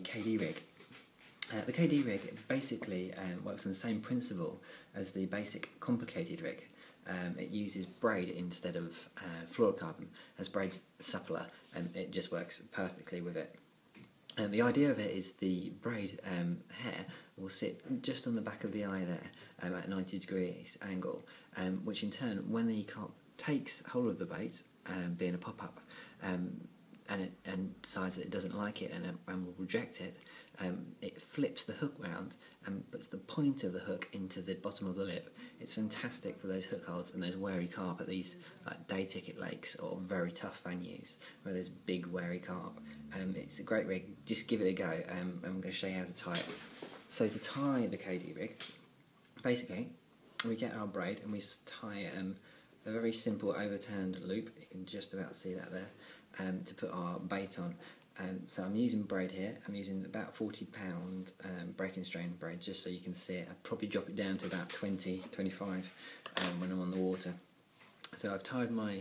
KD rig. The KD rig basically works on the same principle as the basic complicated rig. It uses braid instead of fluorocarbon, as braid's suppler, and it just works perfectly with it. And the idea of it is the braid hair will sit just on the back of the eye there at 90 degrees angle, which in turn, when the carp takes hold of the bait, being a pop-up, and decides that it doesn't like it and will reject it, it flips the hook round and puts the point of the hook into the bottom of the lip. It's fantastic for those hook holds and those wary carp at these like day ticket lakes or very tough venues where there's big wary carp. It's a great rig, just give it a go. I'm going to show you how to tie it. So to tie the KD rig, basically we get our braid and we tie a very simple overturned loop, you can just about see that there, to put our bait on. So I'm using braid here. I'm using about £40 break and strain braid, just so you can see it. I'll probably drop it down to about 20, 25 when I'm on the water. So I've tied my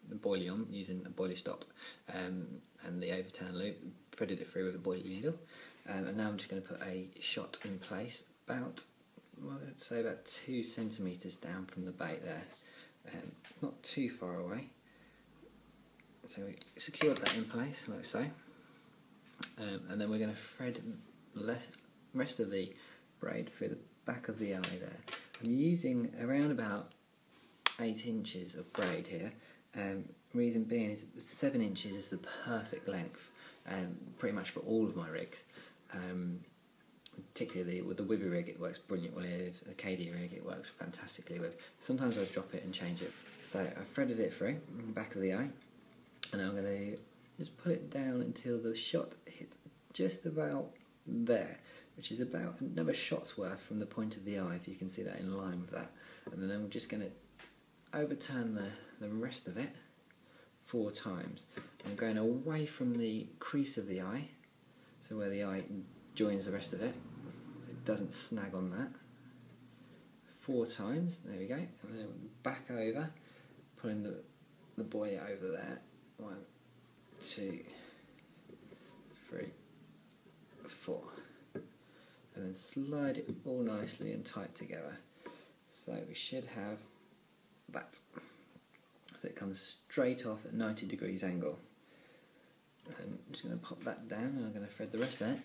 the boilie on using a boilie stop and the overturn loop, threaded it through with a boilie needle, and now I'm just going to put a shot in place about, well, I'd say about 2 centimetres down from the bait there, not too far away. So we secured that in place, like so, and then we're going to thread the rest of the braid through the back of the eye there. I'm using around about 8 inches of braid here. Reason being is 7 inches is the perfect length, pretty much for all of my rigs. Particularly with the withy rig, it works brilliant with. The KD rig, it works fantastically with. Sometimes I drop it and change it. So I've threaded it through the back of the eye. And I'm going to just pull it down until the shot hits just about there, which is about another shot's worth from the point of the eye, if you can see that in line with that. And then I'm just going to overturn the rest of it 4 times. I'm going away from the crease of the eye, so where the eye joins the rest of it, so it doesn't snag on that. 4 times, there we go, and then back over, pulling the buoy over there. 1, 2, 3, 4, and then slide it all nicely and tight together. So we should have that. So it comes straight off at 90 degrees angle. And I'm just going to pop that down, and I'm going to thread the rest of it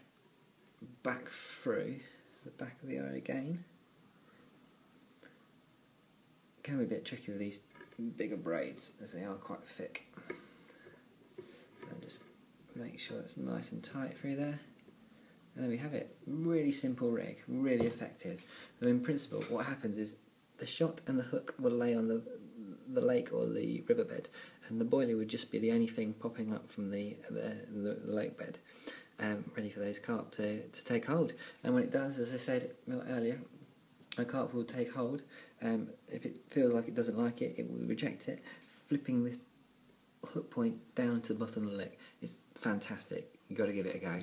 back through the back of the eye again. It can be a bit tricky with these bigger braids as they are quite thick. And just make sure that's nice and tight through there. And there we have it. Really simple rig, really effective. So in principle, what happens is the shot and the hook will lay on the lake or the riverbed, and the boilie would just be the only thing popping up from the lake bed, ready for those carp to take hold. And when it does, as I said earlier, a carp will take hold. If it feels like it doesn't like it, it will reject it, flipping this hook point down to the bottom of the lake. It's fantastic. You've got to give it a go.